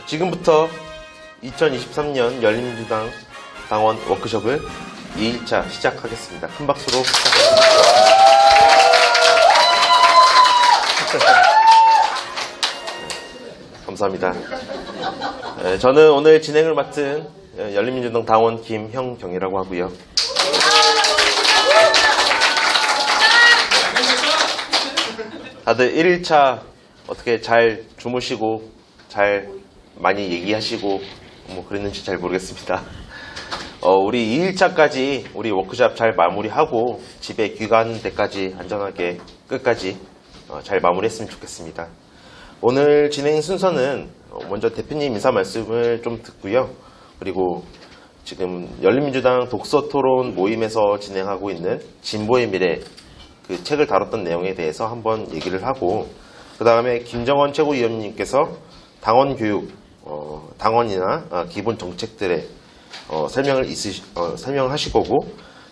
지금부터 2023년 열린민주당 당원 워크숍을 2일차 시작하겠습니다. 큰 박수로 시작하겠습니다. 감사합니다. 저는 오늘 진행을 맡은 열린민주당 당원 김형경이라고 하고요. 다들 1일차 어떻게 잘 주무시고 잘 많이 얘기하시고 뭐 그랬는지 잘 모르겠습니다. 우리 2일차까지 우리 워크숍 잘 마무리하고 집에 귀가하는 데까지 안전하게 끝까지 잘 마무리했으면 좋겠습니다. 오늘 진행 순서는 먼저 대표님 인사 말씀을 좀 듣고요. 그리고 지금 열린민주당 독서토론 모임에서 진행하고 있는 진보의 미래 그 책을 다뤘던 내용에 대해서 한번 얘기를 하고, 그 다음에 김정원 최고위원님께서 당원 교육, 당원이나 기본 정책들의 설명을 하실 거고,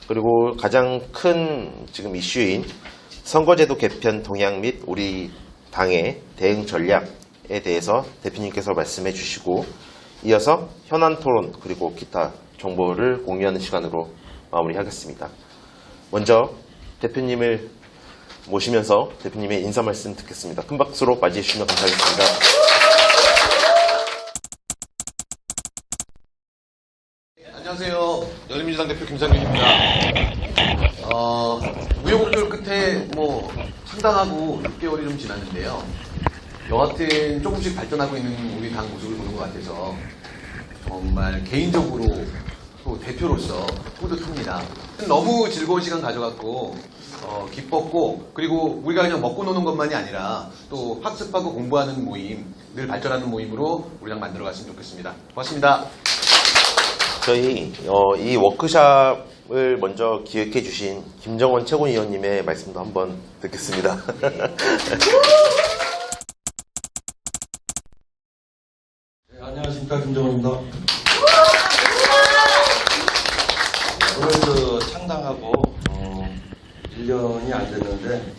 그리고 가장 큰 지금 이슈인 선거제도 개편 동향 및 우리 당의 대응 전략에 대해서 대표님께서 말씀해 주시고, 이어서 현안 토론 그리고 기타 정보를 공유하는 시간으로 마무리하겠습니다. 먼저 대표님을 모시면서 대표님의 인사 말씀 듣겠습니다. 큰 박수로 맞이해 주시면 감사하겠습니다. 안녕하세요. 열린민주당 대표 김상균입니다. 우여곡절 끝에 창당하고 6개월이 좀 지났는데요. 여하튼 조금씩 발전하고 있는 우리 당 모습을 보는 것 같아서 정말 개인적으로 또 대표로서 뿌듯합니다. 너무 즐거운 시간 가져갔고 기뻤고, 그리고 우리가 그냥 먹고 노는 것만이 아니라 또 학습하고 공부하는 모임, 늘 발전하는 모임으로 우리 당 만들어갔으면 좋겠습니다. 고맙습니다. 저희 이 워크숍을 먼저 기획해 주신 김정원 최고위원님의 말씀도 한번 듣겠습니다. 네, 안녕하십니까, 김정원입니다. 오늘 창당하고 1년이 안 됐는데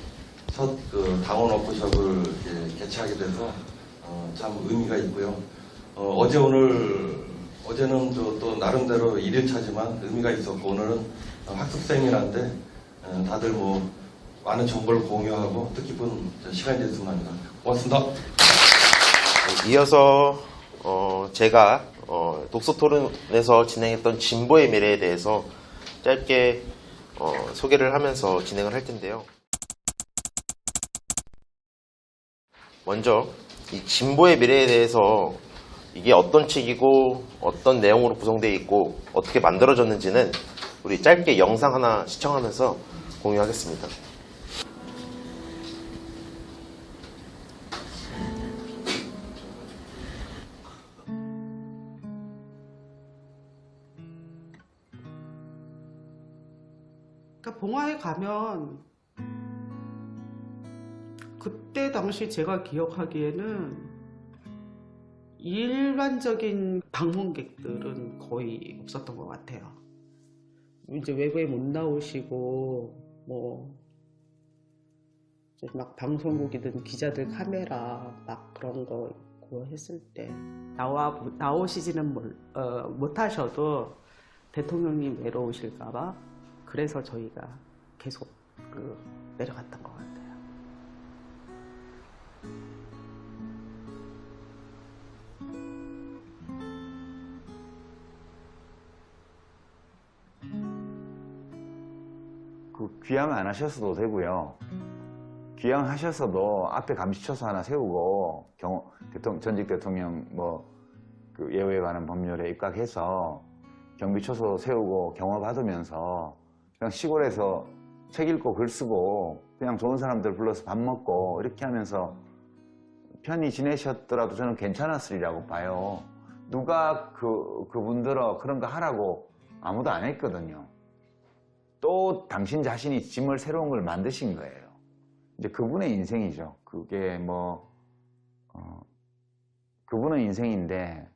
첫 당원 워크숍을 개최하게 돼서 참 의미가 있고요. 어제는 또 나름대로 1일차지만 의미가 있었고, 오늘은 학습 세미나인데 다들 많은 정보를 공유하고 뜻깊은 시간이 됐으면 합니다. 고맙습니다. 이어서 제가 독서토론에서 진행했던 진보의 미래에 대해서 짧게 소개를 하면서 진행을 할 텐데요. 먼저 이 진보의 미래에 대해서 이게 어떤 책이고 어떤 내용으로 구성되어 있고 어떻게 만들어졌는지는 우리 짧게 영상 하나 시청하면서 공유하겠습니다. 그러니까 봉화에 가면 그때 당시 제가 기억하기에는 일반적인 방문객들은 거의 없었던 것 같아요. 이제 외부에 못 나오시고 막 방송국이든 기자들 카메라 막 그런 거 있고 했을 때 나오시지는 못하셔도 대통령님 외로우실까봐 그래서 저희가 계속 내려갔던 것 같아요. 귀향 안 하셨어도 되고요. 귀향하셨어도 앞에 감시초소 하나 세우고 전직 대통령 예우에 관한 법률에 입각해서 경비초소 세우고 경호 받으면서 그냥 시골에서 책 읽고 글 쓰고 그냥 좋은 사람들 불러서 밥 먹고 이렇게 하면서 편히 지내셨더라도 저는 괜찮았으리라고 봐요. 누가 그분들은 그런 거 하라고 아무도 안 했거든요. 또 당신 자신이 짐을 새로운 걸 만드신 거예요. 이제 그분의 인생이죠. 그게 그분의 인생인데,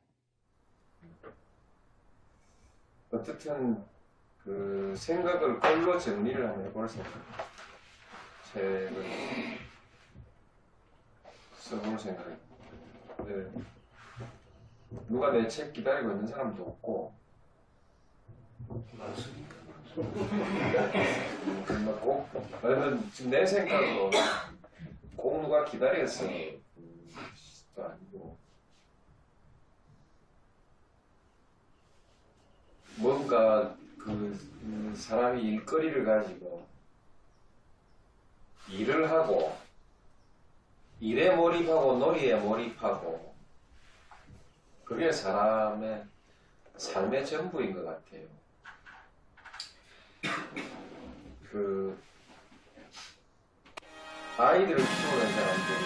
어쨌든 그 생각을 글로 정리를 한번 해볼 생각입니다. 책을 써볼 생각입니다. 네. 누가 내 책 기다리고 있는 사람도 없고 꼭 나는 지금 내 생각으로 꼭 누가 기다려서 도 아니고 뭔가 그 사람이 일거리를 가지고 일을 하고 일에 몰입하고 놀이에 몰입하고 그게 사람의 삶의 전부인 것 같아요. 그 아이들을 키우는 사람들이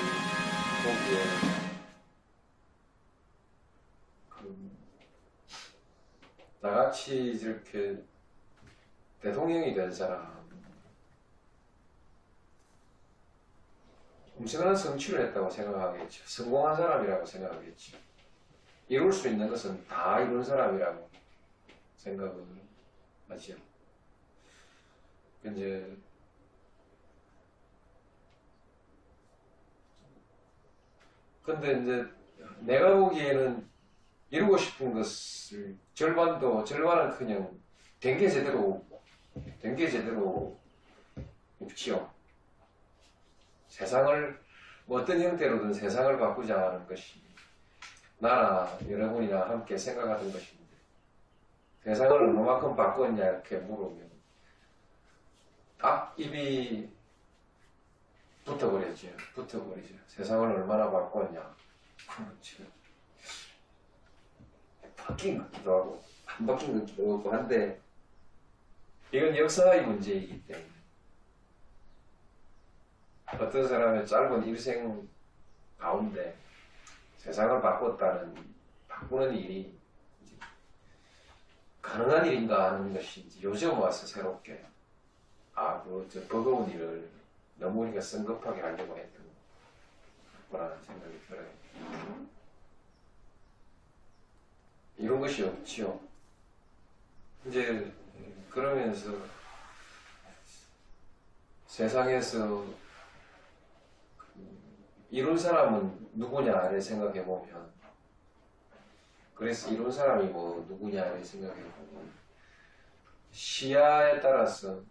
보기에 나같이 이렇게 대통령이 된 사람 엄청난 성취를 했다고 생각하겠죠. 성공한 사람이라고 생각하겠죠. 이룰 수 있는 것은 다 이룬 사람이라고 생각을 하죠. 이제 근데 이제 내가 보기에는 이루고 싶은 것을 절반은 그냥 된 게 제대로 없지요. 세상을 뭐 어떤 형태로든 세상을 바꾸자 하는 것이 나나 여러분이나 함께 생각하던 것인데 세상을 얼마만큼 바꿨냐 이렇게 물으면 딱 입이 붙어버리죠. 세상을 얼마나 바꿨냐. 지금 바뀐 것 같기도 하고 안 바뀐 것 같기도 하고 한데 이건 역사의 문제이기 때문에 어떤 사람의 짧은 일생 가운데 세상을 바꾸는 일이 가능한 일인가 하는 것이 이제 요즘 와서 새롭게 저 버거운 일을 너무 우리가 성급하게 하려고 했던 거라는 생각이 들어요. 이런 것이 없지요. 이제 그러면서 세상에서 이룬 사람은 누구냐를 생각해 보면 그래서 이룬 사람이 뭐 누구냐를 생각해 보면 시야에 따라서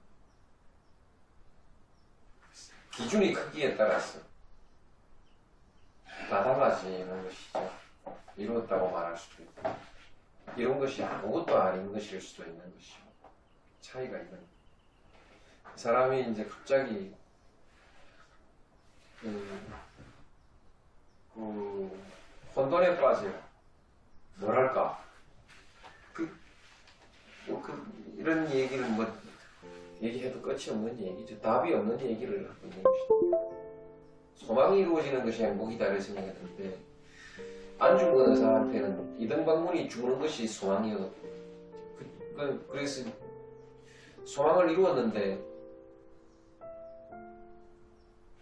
기준이 크기에 따라서 다 달라지는 것이죠. 이루었다고 말할 수도 있고 이런 것이 아무것도 아닌 것일 수도 있는 것이죠. 차이가 있는 사람이 이제 갑자기 혼돈에 빠져 뭐랄까 이런 얘기를 뭐 얘기해도 끝이 없는 얘기죠. 답이 없는 얘기를 하고 있는 것이죠. 소망이 이루어지는 것이 행복이다 이렇게 생각했는데 안 죽은 의사한테는 이등박문이 죽는 것이 소망이었고 그래서 소망을 이루었는데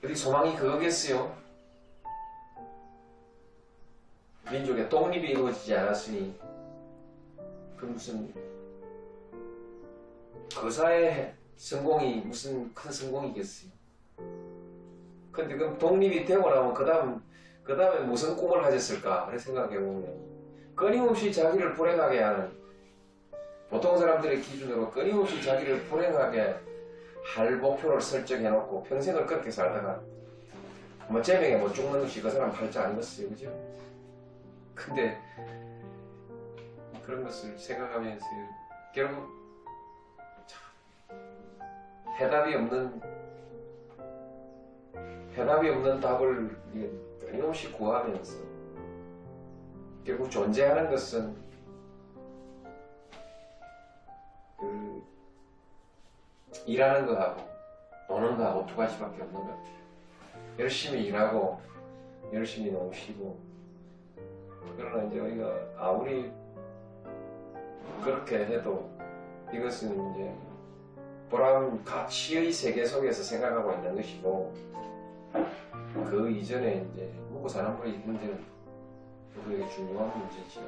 어디 소망이 그거겠어요? 민족의 독립이 이루어지지 않았으니 그 무슨 거사의 성공이 무슨 큰 성공이겠어요? 근데 그럼 독립이 되고 나면 그 다음에 무슨 꿈을 가졌을까? 그래 생각해보면 끊임없이 자기를 불행하게 하는 보통 사람들의 기준으로 끊임없이 자기를 불행하게 할 목표를 설정해놓고 평생을 그렇게 살다가 뭐 제명에 못 죽는 것이 그 사람 팔자 아니겠어요, 그죠? 근데 그런 것을 생각하면서 결국 해답이 없는 답을 끊임없이 구하면서 결국 존재하는 것은 일하는 거하고 노는 거하고 두 가지밖에 없는 것 같아요. 열심히 일하고 열심히 노시고 그러나 이제 우리가 아무리 그렇게 해도 이것은 이제 보람 가치의 세계 속에서 생각하고 있는 것이고 그 이전에 이제 먹고 사는 거의 문제는 우리에게 중요한 문제지요.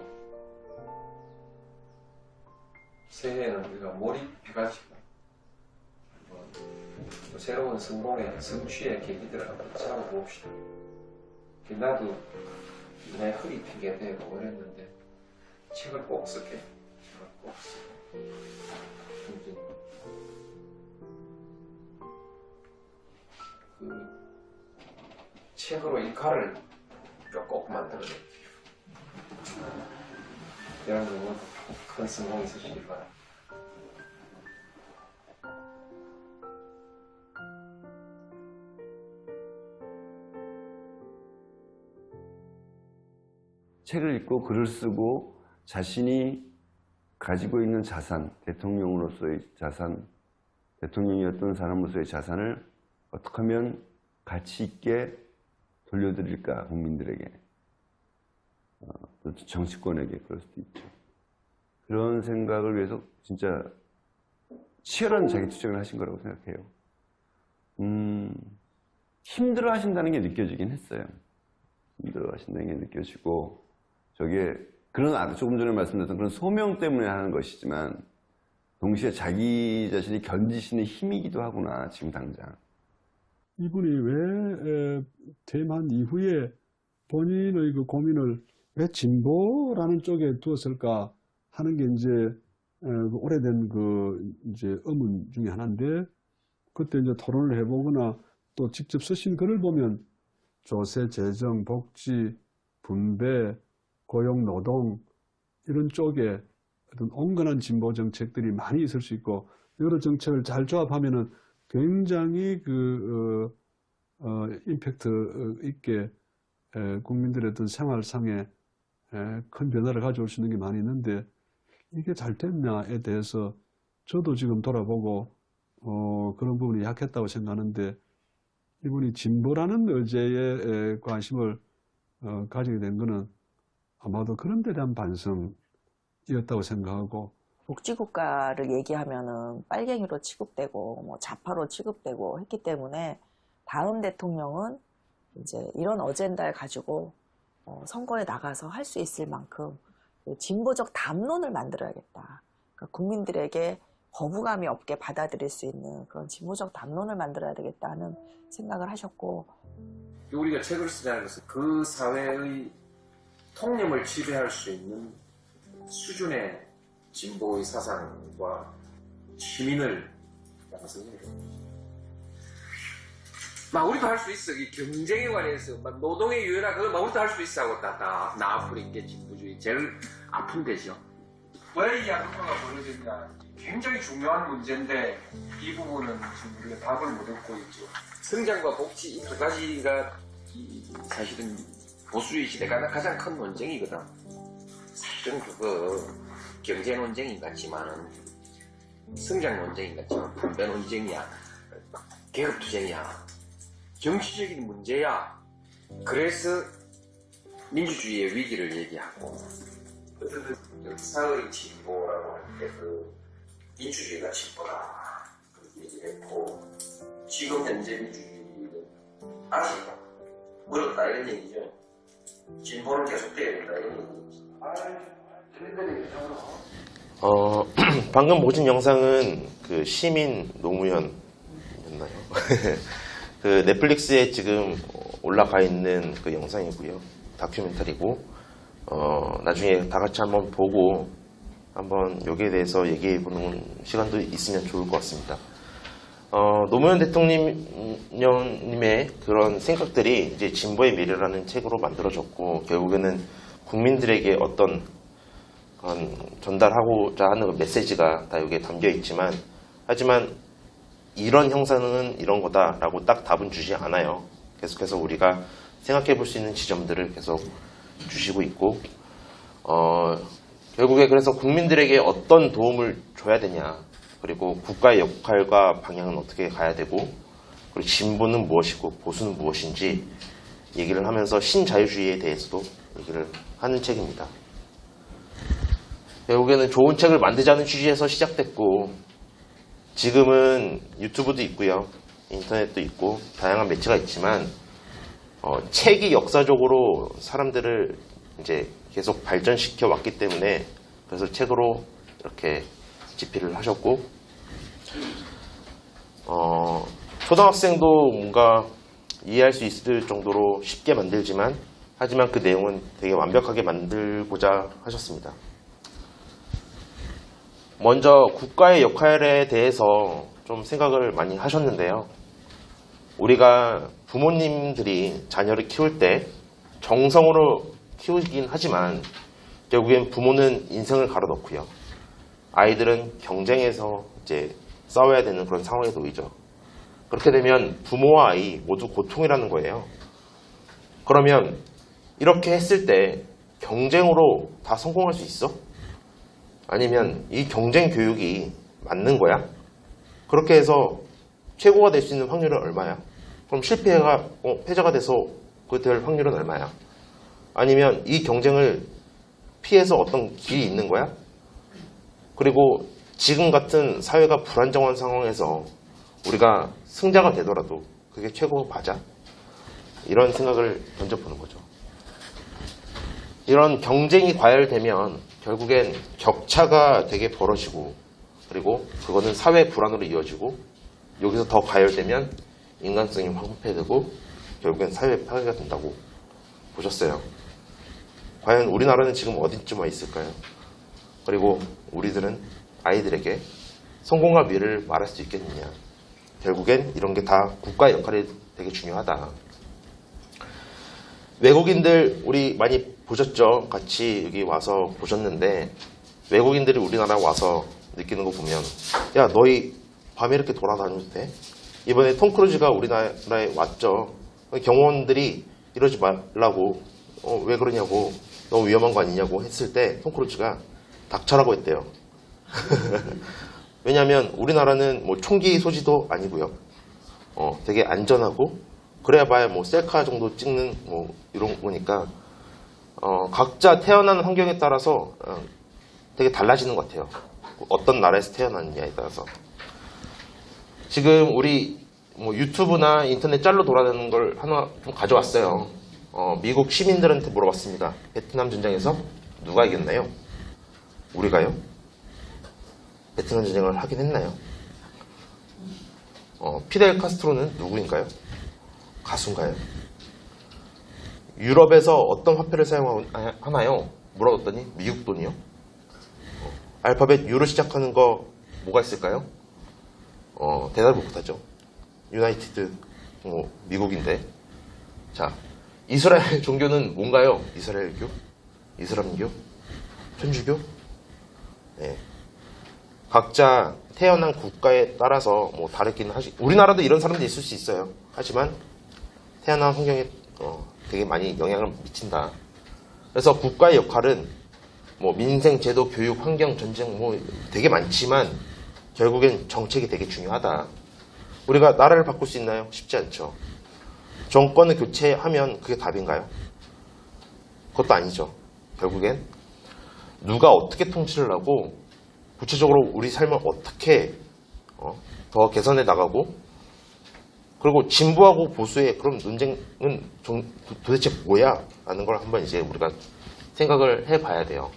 새해에는 우리가 몰입해가지고 또 새로운 성공의 성취의 계기들을 한번 찾아봅시다. 나도 내 허리 핑계 대고 그랬는데 책을 꼭 쓸게. 책을 꼭 쓰고. 이제 그 책으로 이 칼을 꼭 만들어낼게요. 대한민국 큰 성공이 있으시길 바랍니다. 책을 읽고 글을 쓰고 자신이 가지고 있는 자산, 대통령으로서의 자산, 대통령이었던 사람으로서의 자산을 어떻게 하면 가치 있게 돌려드릴까, 국민들에게, 또 정치권에게 그럴 수도 있죠. 그런 생각을 위해서 진짜 치열한 자기 투쟁을 하신 거라고 생각해요. 힘들어 하신다는 게 느껴지긴 했어요. 힘들어 하신다는 게 느껴지고, 저게 그런 조금 전에 말씀드렸던 그런 소명 때문에 하는 것이지만 동시에 자기 자신이 견디시는 힘이기도 하구나, 지금 당장. 이분이 왜 퇴임한 이후에 본인의 그 고민을 왜 진보라는 쪽에 두었을까 하는 게 이제 오래된 그 이제 의문 중에 하나인데, 그때 이제 토론을 해보거나 또 직접 쓰신 글을 보면 조세, 재정, 복지, 분배, 고용, 노동 이런 쪽에 어떤 온건한 진보 정책들이 많이 있을 수 있고, 여러 정책을 잘 조합하면은 굉장히 임팩트 있게 국민들의 어떤 생활상에 큰 변화를 가져올 수 있는 게 많이 있는데, 이게 잘 됐냐에 대해서 저도 지금 돌아보고 그런 부분이 약했다고 생각하는데, 이분이 진보라는 의제에 관심을 가지게 된 거는 아마도 그런 데 대한 반성이었다고 생각하고, 복지국가를 얘기하면은 빨갱이로 취급되고 뭐 좌파로 취급되고 했기 때문에 다음 대통령은 이제 이런 어젠다를 가지고 선거에 나가서 할 수 있을 만큼 진보적 담론을 만들어야겠다. 그러니까 국민들에게 거부감이 없게 받아들일 수 있는 그런 진보적 담론을 만들어야 되겠다 하는 생각을 하셨고, 우리가 책을 쓰자는 것은 그 사회의 통념을 지배할 수 있는 수준의 진보의 사상과 시민을 양성해요. 막 우리도 할 수 있어. 이 경쟁에 관해서 막 노동의 유연화 그걸 막 우리도 할 수 있어 하고 나 앞으로 있게 진보주의 제일 아픈 데죠. 왜 이 양극화가 벌어졌냐? 굉장히 중요한 문제인데 이 부분은 지금 우리가 답을 못 얻고 있죠. 성장과 복지 이 두 가지가 사실은 보수주의 시대가 가장 큰 논쟁이거든. 사실은 그거 경제 논쟁인 것 같지만은 성장 논쟁인 것 같지만 분배 논쟁이야. 계급투쟁이야. 정치적인 문제야. 그래서 민주주의의 위기를 얘기하고 역사의 진보라고 할 때 그 민주주의가 진보다 그렇게 얘기했고, 지금 현재 민주주의는 아직 어렵다 이런 얘기죠. 진보는 계속돼야 된다 이런 얘기죠. 방금 보신 영상은 그 시민 노무현이었나요? 그 넷플릭스에 지금 올라가 있는 그 영상이고요. 다큐멘터리고, 나중에 다 같이 한번 보고 한번 여기에 대해서 얘기해보는 시간도 있으면 좋을 것 같습니다. 노무현 대통령님의 그런 생각들이 이제 진보의 미래라는 책으로 만들어졌고, 결국에는 국민들에게 어떤 전달하고자 하는 메시지가 다 여기에 담겨 있지만, 하지만 이런 형사는 이런 거다라고 딱 답은 주지 않아요. 계속해서 우리가 생각해 볼 수 있는 지점들을 계속 주시고 있고, 결국에 그래서 국민들에게 어떤 도움을 줘야 되냐, 그리고 국가의 역할과 방향은 어떻게 가야 되고, 그리고 진보는 무엇이고 보수는 무엇인지 얘기를 하면서 신자유주의에 대해서도 얘기를 하는 책입니다. 결국에는 좋은 책을 만들자는 취지에서 시작됐고, 지금은 유튜브도 있고요, 인터넷도 있고 다양한 매체가 있지만, 책이 역사적으로 사람들을 이제 계속 발전시켜 왔기 때문에, 그래서 책으로 이렇게 집필을 하셨고, 초등학생도 뭔가 이해할 수 있을 정도로 쉽게 만들지만, 하지만 그 내용은 되게 완벽하게 만들고자 하셨습니다. 먼저 국가의 역할에 대해서 좀 생각을 많이 하셨는데요. 우리가 부모님들이 자녀를 키울 때 정성으로 키우긴 하지만 결국엔 부모는 인생을 갈아넣고요. 아이들은 경쟁에서 이제 싸워야 되는 그런 상황에 놓이죠. 그렇게 되면 부모와 아이 모두 고통이라는 거예요. 그러면 이렇게 했을 때 경쟁으로 다 성공할 수 있어? 아니면 이 경쟁 교육이 맞는 거야? 그렇게 해서 최고가 될 수 있는 확률은 얼마야? 그럼 실패가 패자가 돼서 그 될 확률은 얼마야? 아니면 이 경쟁을 피해서 어떤 길이 있는 거야? 그리고 지금 같은 사회가 불안정한 상황에서 우리가 승자가 되더라도 그게 최고 맞아? 이런 생각을 던져보는 거죠. 이런 경쟁이 과열되면 결국엔 격차가 되게 벌어지고, 그리고 그거는 사회 불안으로 이어지고, 여기서 더 과열되면 인간성이 황폐되고 결국엔 사회 파괴가 된다고 보셨어요. 과연 우리나라는 지금 어디쯤 와 있을까요? 그리고 우리들은 아이들에게 성공과 미래를 말할 수 있겠느냐. 결국엔 이런 게 다 국가의 역할이 되게 중요하다. 외국인들 우리 많이 보셨죠? 같이 여기 와서 보셨는데, 외국인들이 우리나라 와서 느끼는 거 보면, 야, 너희 밤에 이렇게 돌아다녀도 돼? 이번에 톰 크루즈가 우리나라에 왔죠. 경호원들이 이러지 말라고, 왜 그러냐고, 너무 위험한 거 아니냐고 했을 때 톰 크루즈가 닥쳐라고 했대요. 왜냐하면 우리나라는 뭐 총기 소지도 아니고요. 되게 안전하고, 그래야 봐야 뭐 셀카 정도 찍는 뭐 이런 거니까, 각자 태어나는 환경에 따라서 되게 달라지는 것 같아요. 어떤 나라에서 태어났느냐에 따라서. 지금 우리 뭐 유튜브나 인터넷 짤로 돌아다니는 걸 하나 좀 가져왔어요. 미국 시민들한테 물어봤습니다. 베트남 전쟁에서 누가 이겼나요? 우리가요? 베트남 전쟁을 하긴 했나요? 피델 카스트로는 누구인가요? 가수인가요? 유럽에서 어떤 화폐를 사용하나요? 물어봤더니 미국 돈이요. 알파벳 U로 시작하는 거 뭐가 있을까요? 대답을 못하죠. 유나이티드 미국인데. 자, 이스라엘 종교는 뭔가요? 이스라엘교? 이슬람교? 천주교? 네. 각자 태어난 국가에 따라서 뭐 다르기는 하지. 우리나라도 이런 사람들이 있을 수 있어요. 하지만 태어난 환경에 되게 많이 영향을 미친다. 그래서 국가의 역할은 뭐 민생, 제도, 교육, 환경, 전쟁 뭐 되게 많지만 결국엔 정책이 되게 중요하다. 우리가 나라를 바꿀 수 있나요? 쉽지 않죠. 정권을 교체하면 그게 답인가요? 그것도 아니죠. 결국엔 누가 어떻게 통치를 하고 구체적으로 우리 삶을 어떻게 더 개선해 나가고, 그리고 진보하고 보수의 그런 논쟁은 도대체 뭐야? 라는 걸 한번 이제 우리가 생각을 해봐야 돼요.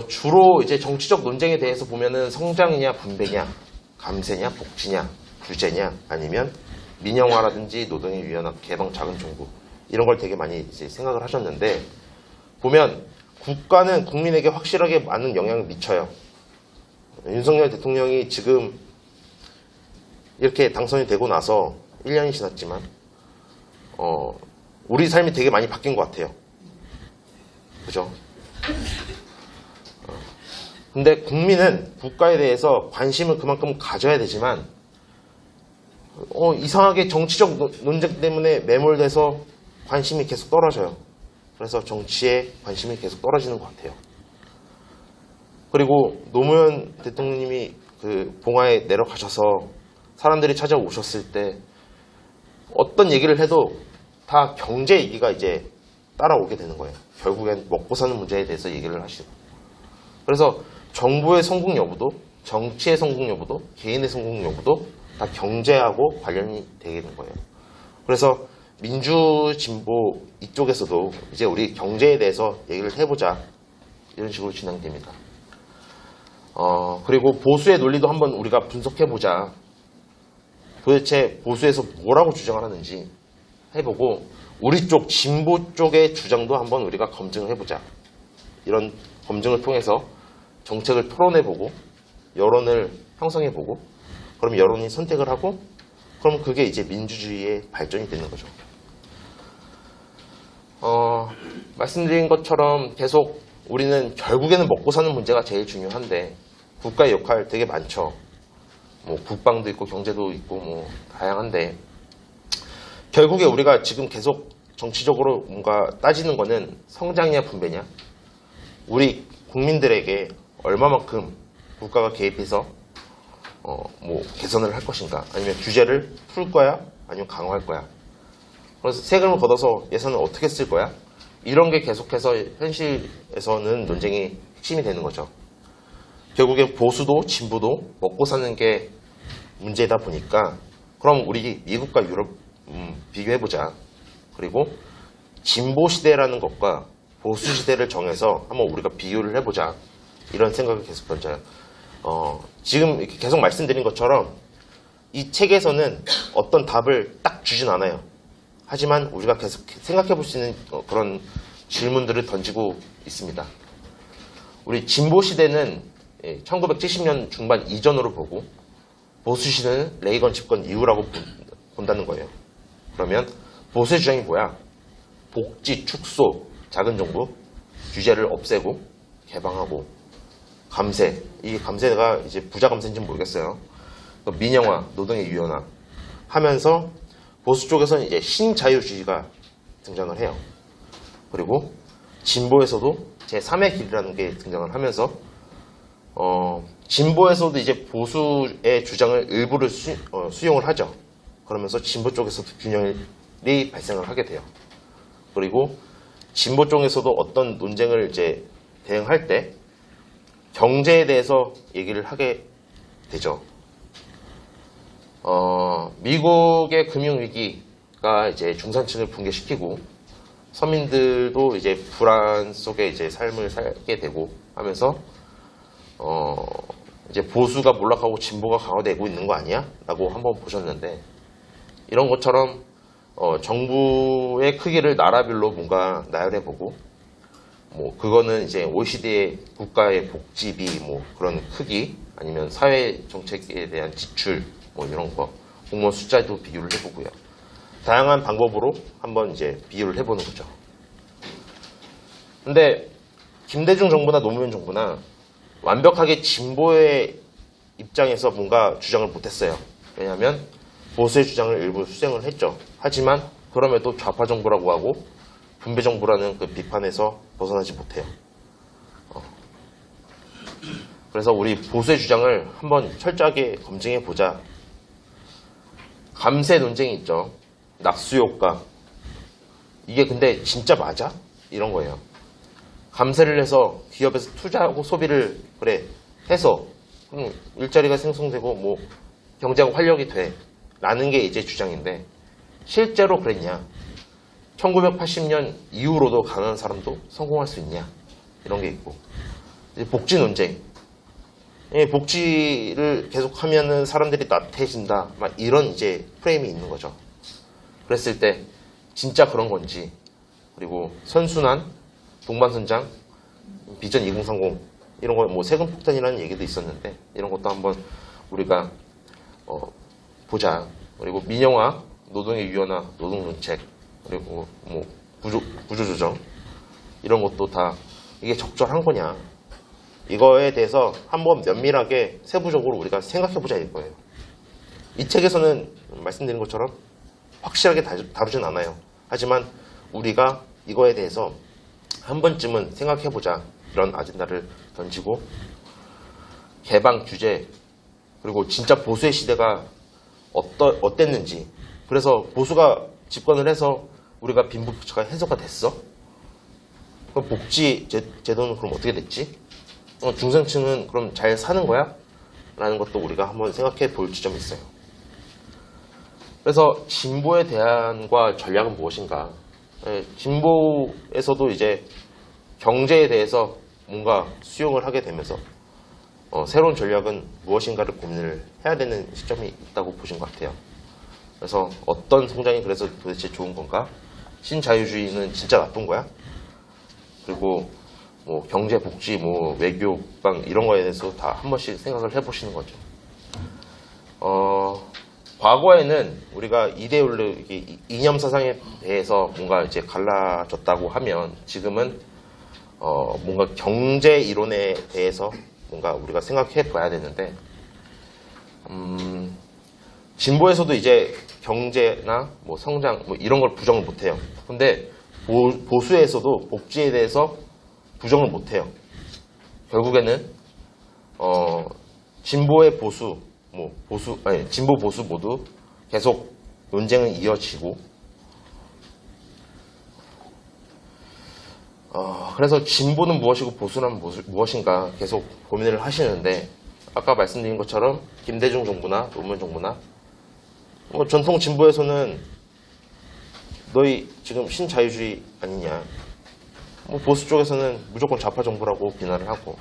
주로 이제 정치적 논쟁에 대해서 보면은 성장이냐, 분배냐, 감세냐, 복지냐, 규제냐, 아니면 민영화라든지 노동의 유연화, 개방, 작은 정부, 이런 걸 되게 많이 이제 생각을 하셨는데, 보면 국가는 국민에게 확실하게 많은 영향을 미쳐요. 윤석열 대통령이 지금 이렇게 당선이 되고 나서 1년이 지났지만 우리 삶이 되게 많이 바뀐 것 같아요. 그죠? 근데 국민은 국가에 대해서 관심을 그만큼 가져야 되지만 이상하게 정치적 논쟁 때문에 매몰돼서 관심이 계속 떨어져요. 그래서 정치에 관심이 계속 떨어지는 것 같아요. 그리고 노무현 대통령님이 그 봉화에 내려가셔서 사람들이 찾아오셨을 때 어떤 얘기를 해도 다 경제 얘기가 이제 따라오게 되는 거예요. 결국엔 먹고 사는 문제에 대해서 얘기를 하시고. 그래서 정부의 성공 여부도, 정치의 성공 여부도, 개인의 성공 여부도 다 경제하고 관련이 되게 되는 거예요. 그래서 민주 진보 이쪽에서도 이제 우리 경제에 대해서 얘기를 해보자, 이런 식으로 진행됩니다. 그리고 보수의 논리도 한번 우리가 분석해보자. 도대체 보수에서 뭐라고 주장을 하는지 해보고, 우리 쪽 진보 쪽의 주장도 한번 우리가 검증을 해보자. 이런 검증을 통해서 정책을 토론해보고 여론을 형성해보고 그럼 여론이 선택을 하고 그럼 그게 이제 민주주의의 발전이 되는 거죠. 말씀드린 것처럼 계속 우리는 결국에는 먹고 사는 문제가 제일 중요한데 국가의 역할 되게 많죠. 뭐 국방도 있고 경제도 있고 뭐 다양한데 결국에 우리가 지금 계속 정치적으로 뭔가 따지는 거는 성장이냐 분배냐, 우리 국민들에게 얼마만큼 국가가 개입해서 뭐 개선을 할 것인가, 아니면 규제를 풀 거야, 아니면 강화할 거야. 그래서 세금을 걷어서 예산을 어떻게 쓸 거야? 이런 게 계속해서 현실에서는 논쟁이 핵심이 되는 거죠. 결국엔 보수도 진보도 먹고 사는 게 문제다 보니까 그럼 우리 미국과 유럽 비교해보자. 그리고 진보 시대라는 것과 보수 시대를 정해서 한번 우리가 비교를 해보자. 이런 생각을 계속 던져요. 지금 이렇게 계속 말씀드린 것처럼 이 책에서는 어떤 답을 딱 주진 않아요. 하지만 우리가 계속 생각해 볼 수 있는 그런 질문들을 던지고 있습니다. 우리 진보 시대는 1970년 중반 이전으로 보고 보수 시대는 레이건 집권 이후라고 본다는 거예요. 그러면 보수의 주장이 뭐야? 복지, 축소, 작은 정부, 규제를 없애고 개방하고 감세, 이 감세가 이제 부자 감세인지는 모르겠어요. 민영화, 노동의 유연화 하면서 보수 쪽에서는 이제 신자유주의가 등장을 해요. 그리고 진보에서도 제3의 길이라는 게 등장을 하면서 진보에서도 이제 보수의 주장을 일부를 수용을 하죠. 그러면서 진보 쪽에서도 균열이 발생을 하게 돼요. 그리고 진보 쪽에서도 어떤 논쟁을 이제 대응할 때 경제에 대해서 얘기를 하게 되죠. 미국의 금융위기가 이제 중산층을 붕괴시키고 서민들도 이제 불안 속에 이제 삶을 살게 되고 하면서 이제 보수가 몰락하고 진보가 강화되고 있는 거 아니야? 라고 한번 보셨는데 이런 것처럼 정부의 크기를 나라별로 뭔가 나열해보고 뭐 그거는 이제 OECD 국가의 복지비 뭐 그런 크기 아니면 사회 정책에 대한 지출 뭐 이런 거 공무원 숫자도 비교를 해보고요. 다양한 방법으로 한번 이제 비교를 해보는 거죠. 근데 김대중 정부나 노무현 정부나 완벽하게 진보의 입장에서 뭔가 주장을 못했어요. 왜냐하면 보수의 주장을 일부 수행을 했죠. 하지만 그럼에도 좌파 정부라고 하고 분배 정부라는 그 비판에서 벗어나지 못해요. 그래서 우리 보수의 주장을 한번 철저하게 검증해 보자. 감세 논쟁이 있죠. 낙수효과. 이게 근데 진짜 맞아? 이런 거예요. 감세를 해서 기업에서 투자하고 소비를 그래 해서 일자리가 생성되고 뭐 경제가 활력이 돼 라는 게 이제 주장인데 실제로 그랬냐? 1980년 이후로도 가난한 사람도 성공할 수 있냐? 이런 게 있고 이제 복지 논쟁. 복지를 계속하면은 사람들이 나태해진다. 막 이런 이제 프레임이 있는 거죠. 그랬을 때 진짜 그런 건지, 그리고 선순환, 동반선장, 비전 2030 이런 거 뭐 세금 폭탄이라는 얘기도 있었는데 이런 것도 한번 우리가 보자. 그리고 민영화, 노동의 유연화, 노동정책, 그리고 뭐 구조조정 이런 것도 다 이게 적절한 거냐? 이거에 대해서 한번 면밀하게 세부적으로 우리가 생각해보자 이거예요. 이 책에서는 말씀드린 것처럼 확실하게 다루진 않아요. 하지만 우리가 이거에 대해서 한 번쯤은 생각해보자 이런 아젠다를 던지고 개방 규제 그리고 진짜 보수의 시대가 어땠는지 그래서 보수가 집권을 해서 우리가 빈부격차가 해소가 됐어? 그럼 복지 제도는 그럼 어떻게 됐지? 중산층은 그럼 잘 사는 거야? 라는 것도 우리가 한번 생각해 볼 지점이 있어요. 그래서 진보의 대안과 전략은 무엇인가? 진보에서도 이제 경제에 대해서 뭔가 수용을 하게 되면서 새로운 전략은 무엇인가를 고민을 해야 되는 시점이 있다고 보신 것 같아요. 그래서 어떤 성장이 그래서 도대체 좋은 건가? 신자유주의는 진짜 나쁜 거야? 그리고 뭐 경제, 복지, 뭐 외교, 국방 이런 거에 대해서 다 한 번씩 생각을 해보시는 거죠. 과거에는 우리가 이데올로 이념 사상에 대해서 뭔가 이제 갈라졌다고 하면 지금은 뭔가 경제 이론에 대해서 뭔가 우리가 생각해 봐야 되는데 진보에서도 이제 경제나 뭐 성장 뭐 이런 걸 부정을 못 해요. 근데 보수에서도 복지에 대해서 부정을 못 해요. 결국에는 진보의 보수 진보 보수 모두 계속 논쟁은 이어지고 그래서 진보는 무엇이고 보수는 무엇인가 계속 고민을 하시는데 아까 말씀드린 것처럼 김대중 정부나 노무현 정부나 뭐 전통 진보에서는 너희 지금 신자유주의 아니냐, 뭐 보수 쪽에서는 무조건 좌파 정부라고 비난을 하고,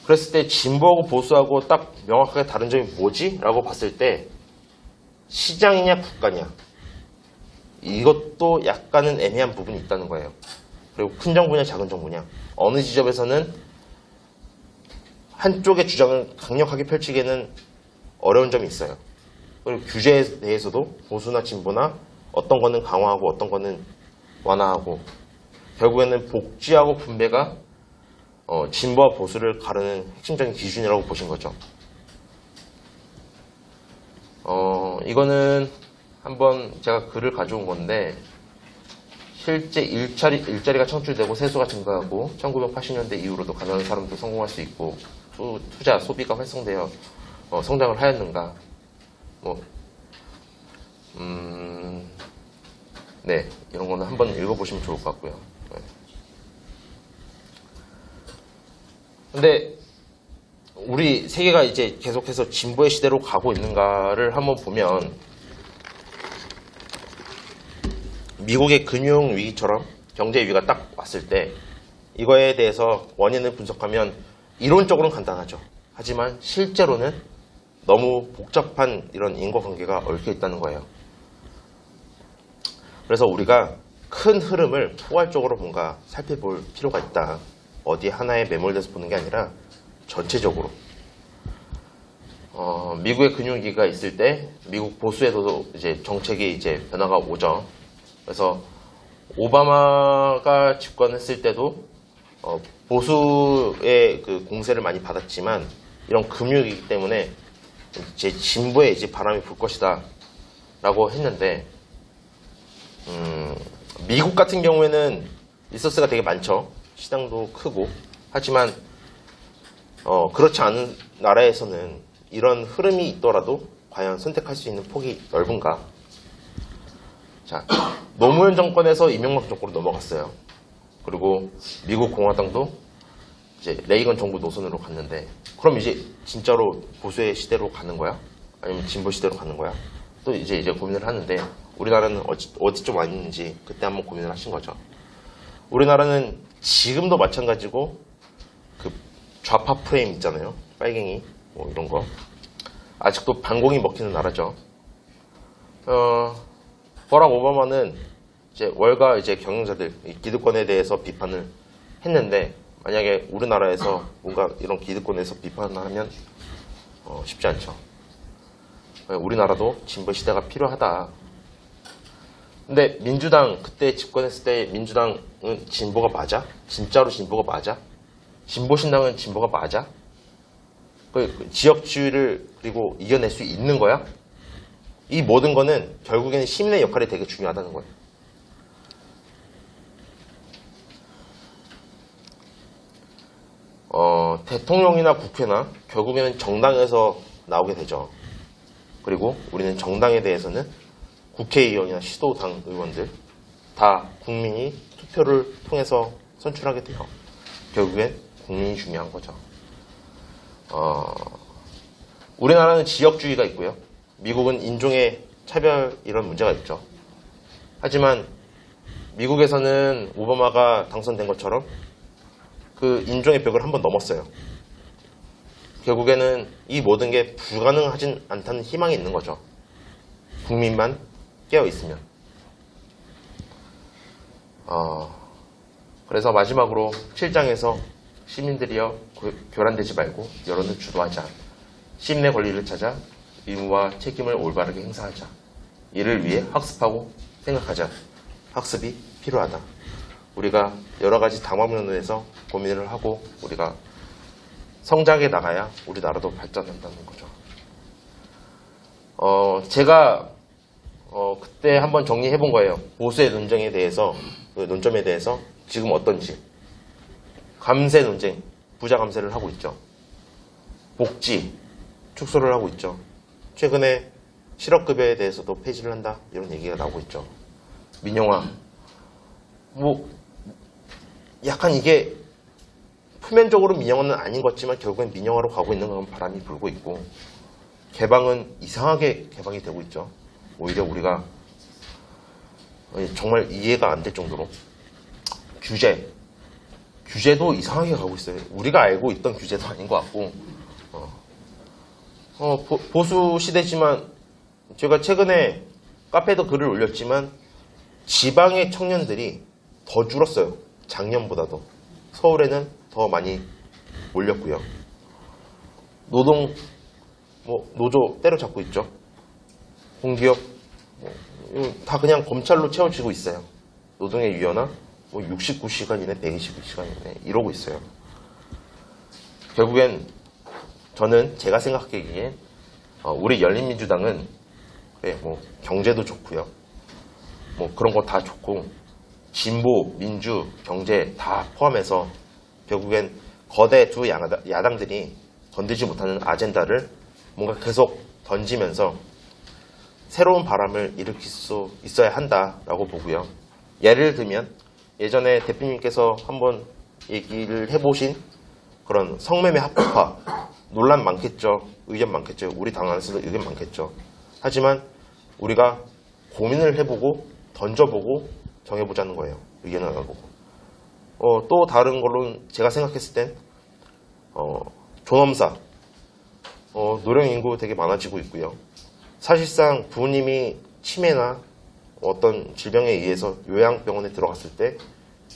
그랬을 때 진보하고 보수하고 딱 명확하게 다른 점이 뭐지? 라고 봤을 때 시장이냐 국가냐, 이것도 약간은 애매한 부분이 있다는 거예요. 그리고 큰 정부냐 작은 정부냐, 어느 지점에서는 한쪽의 주장을 강력하게 펼치기에는 어려운 점이 있어요. 그리고 규제에 대해서도 보수나 진보나 어떤 거는 강화하고 어떤 거는 완화하고, 결국에는 복지하고 분배가 진보와 보수를 가르는 핵심적인 기준이라고 보신 거죠. 이거는 한번 제가 글을 가져온 건데, 실제 일자리가 창출되고 세수가 증가하고 1980년대 이후로도 가난한 사람도 성공할 수 있고 투자, 소비가 활성되어 성장을 하였는가. 네, 이런 거는 한번 읽어보시면 좋을 것 같고요. 네. 근데 우리 세계가 이제 계속해서 진보의 시대로 가고 있는가를 한번 보면, 미국의 금융 위기처럼 경제 위기가 딱 왔을 때 이거에 대해서 원인을 분석하면 이론적으로는 간단하죠. 하지만 실제로는 너무 복잡한 이런 인과관계가 얽혀 있다는 거예요. 그래서 우리가 큰 흐름을 포괄적으로 뭔가 살펴볼 필요가 있다. 어디 하나에 매몰돼서 보는 게 아니라 전체적으로. 미국의 금융위기가 있을 때 미국 보수에도 이제 정책이 이제 변화가 오죠. 그래서 오바마가 집권했을 때도 보수의 그 공세를 많이 받았지만 이런 금융위기 때문에 이제 진보에 이제 바람이 불 것이다 라고 했는데, 미국 같은 경우에는 리소스가 되게 많죠. 시장도 크고. 하지만 그렇지 않은 나라에서는 이런 흐름이 있더라도 과연 선택할 수 있는 폭이 넓은가. 자, 노무현 정권에서 이명박 정권으로 넘어갔어요. 그리고 미국 공화당도 이제 레이건 정부 노선으로 갔는데, 그럼 이제 진짜로 보수의 시대로 가는 거야? 아니면 진보 시대로 가는 거야? 또 이제 고민을 하는데, 우리나라는 어디 좀 왔는지 그때 한번 고민을 하신 거죠. 우리나라는 지금도 마찬가지고 그 좌파 프레임 있잖아요. 빨갱이 뭐 이런 거 아직도 반공이 먹히는 나라죠. 버락 오바마는 이제 월가 이제 경영자들 기득권에 대해서 비판을 했는데, 만약에 우리나라에서 뭔가 이런 기득권에서 비판을 하면 쉽지 않죠. 우리나라도 진보 시대가 필요하다. 근데 민주당 그때 집권했을 때 민주당은 진보가 맞아? 진짜로 진보가 맞아? 진보신당은 진보가 맞아? 그 지역주의를 그리고 이겨낼 수 있는 거야? 이 모든 거는 결국에는 시민의 역할이 되게 중요하다는 거예요. 대통령이나 국회나 결국에는 정당에서 나오게 되죠. 그리고 우리는 정당에 대해서는 국회의원이나 시도당 의원들 다 국민이 투표를 통해서 선출하게 돼요. 결국엔 국민이 중요한 거죠. 우리나라는 지역주의가 있고요. 미국은 인종의 차별 이런 문제가 있죠. 하지만 미국에서는 오바마가 당선된 것처럼 그 인종의 벽을 한번 넘었어요. 결국에는 이 모든 게 불가능하진 않다는 희망이 있는 거죠. 국민만 깨어 있으면. 그래서 마지막으로 7장에서 시민들이여 교란되지 말고 여론을 주도하자. 시민의 권리를 찾아 의무와 책임을 올바르게 행사하자. 이를 위해 학습하고 생각하자. 학습이 필요하다. 우리가 여러 가지 다방면에서 고민을 하고 우리가 성장해 나가야 우리나라도 발전한다는 거죠. 제가 그때 한번 정리해 본 거예요. 보수의 논쟁에 대해서, 그 논점에 대해서 지금 어떤지. 감세 논쟁, 부자 감세를 하고 있죠. 복지, 축소를 하고 있죠. 최근에 실업급여에 대해서도 폐지를 한다, 이런 얘기가 나오고 있죠. 민영화. 약간 이게 표면적으로 민영화는 아닌 것 같지만 결국엔 민영화로 가고 있는 건 바람이 불고 있고, 개방은 이상하게 개방이 되고 있죠. 오히려 우리가 정말 이해가 안 될 정도로 규제도 이상하게 가고 있어요. 우리가 알고 있던 규제도 아닌 것 같고, 보수 시대지만 제가 최근에 카페에도 글을 올렸지만 지방의 청년들이 더 줄었어요. 작년보다도. 서울에는 더 많이 몰렸고요. 노조 때려잡고 있죠. 공기업 다 그냥 검찰로 채워지고 있어요. 노동의 유연화 69시간이네 120시간이네 이러고 있어요. 결국엔 저는 제가 생각하기에 우리 열린민주당은 그래, 경제도 좋고요. 그런 거 다 좋고 진보, 민주, 경제 다 포함해서 결국엔 거대 두 야당들이 건들지 못하는 아젠다를 뭔가 계속 던지면서 새로운 바람을 일으킬 수 있어야 한다라고 보고요. 예를 들면 예전에 대표님께서 한번 얘기를 해보신 그런 성매매 합법화 논란 많겠죠. 의견 많겠죠. 우리 당 안에서도 의견 많겠죠. 하지만 우리가 고민을 해보고 던져보고 정해보자는 거예요. 의견을 나눠보고. 또 다른 걸로는 제가 생각했을 땐 존엄사 노령 인구 되게 많아지고 있고요. 사실상 부모님이 치매나 어떤 질병에 의해서 요양병원에 들어갔을 때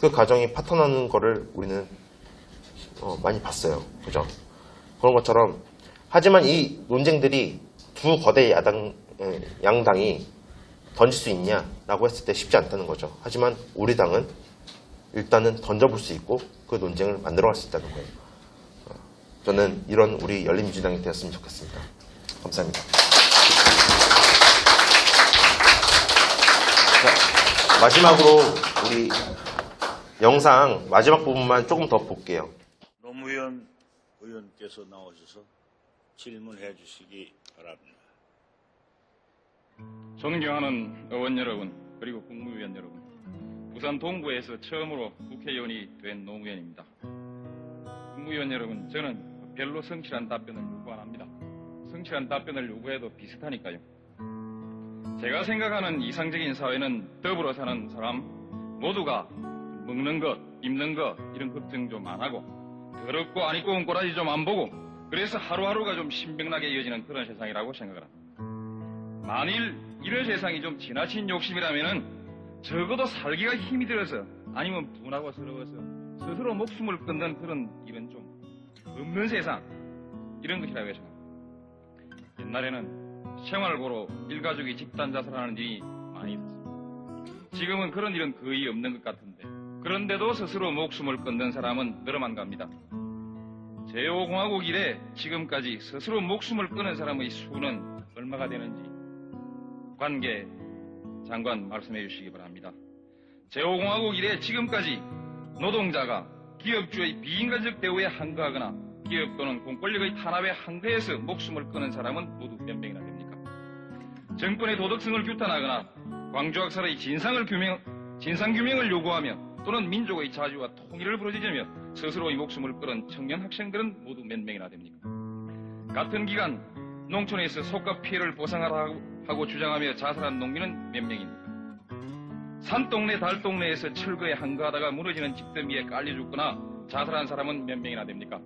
그 가정이 파탄나는 거를 우리는 많이 봤어요. 그죠? 그런 것처럼 하지만 이 논쟁들이 두 거대 양당이 던질 수 있냐라고 했을 때 쉽지 않다는 거죠. 하지만 우리 당은 일단은 던져볼 수 있고 그 논쟁을 만들어갈 수 있다는 거예요. 저는 이런 우리 열린민주당이 되었으면 좋겠습니다. 감사합니다. 자, 마지막으로 우리 영상 마지막 부분만 조금 더 볼게요. 노무현 의원께서 나오셔서 질문해 주시기 바랍니다. 존경하는 의원 여러분, 그리고 국무위원 여러분, 부산 동구에서 처음으로 국회의원이 된 노무현입니다. 국무위원 여러분, 저는 별로 성실한 답변을 요구 안 합니다. 성실한 답변을 요구해도 비슷하니까요. 제가 생각하는 이상적인 사회는 더불어 사는 사람 모두가 먹는 것, 입는 것 이런 걱정 좀 안 하고 더럽고 안 입고 온 꼬라지 좀 안 보고 그래서 하루하루가 좀 신명나게 이어지는 그런 세상이라고 생각을 합니다. 만일 이런 세상이 좀 지나친 욕심이라면은 적어도 살기가 힘이 들어서 아니면 분하고 서러워서 스스로 목숨을 끊는 그런 일은 좀 없는 세상 이런 것이라고 생각합니다. 옛날에는 생활고로 일가족이 집단 자살하는 일이 많이 있었습니다. 지금은 그런 일은 거의 없는 것 같은데 그런데도 스스로 목숨을 끊는 사람은 늘어만 갑니다. 제5공화국 이래 지금까지 스스로 목숨을 끊은 사람의 수는 얼마가 되는지 관계 장관 말씀해 주시기 바랍니다. 제5공화국 이래 지금까지 노동자가 기업주의 비인간적 대우에 항거하거나 기업 또는 공권력의 탄압에 항거해서 목숨을 끊은 사람은 모두 몇 명이나 됩니까? 정권의 도덕성을 규탄하거나 광주학살의 진상규명을 요구하며 또는 민족의 자주와 통일을 부르짖으며 스스로의 목숨을 끊은 청년 학생들은 모두 몇 명이나 됩니까? 같은 기간 농촌에서 속가 피해를 보상하라고 주장하며 자살한 농민은 몇 명입니까? 산동네 달동네에서 철거에 항거하다가 무너지는 집들 위에 깔려 죽거나 자살한 사람은 몇 명이나 됩니까?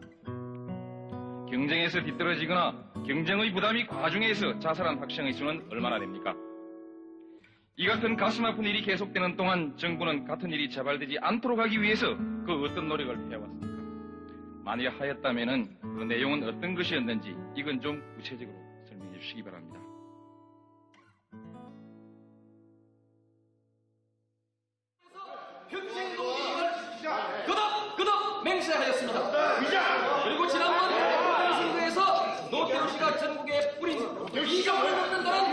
경쟁에서 뒤떨어지거나 경쟁의 부담이 과중해서 자살한 학생의 수는 얼마나 됩니까? 이 같은 가슴 아픈 일이 계속되는 동안 정부는 같은 일이 재발되지 않도록 하기 위해서 그 어떤 노력을 해왔습니까? 만일 하였다면은 그 내용은 어떤 것이었는지 이건 좀 구체적으로 설명해 주시기 바랍니다. 끄덕 맹세하였습니다. 그리고 지난번 대통령 선거에서 노태우 씨가 전국에 뿌린 이정을 먹는다는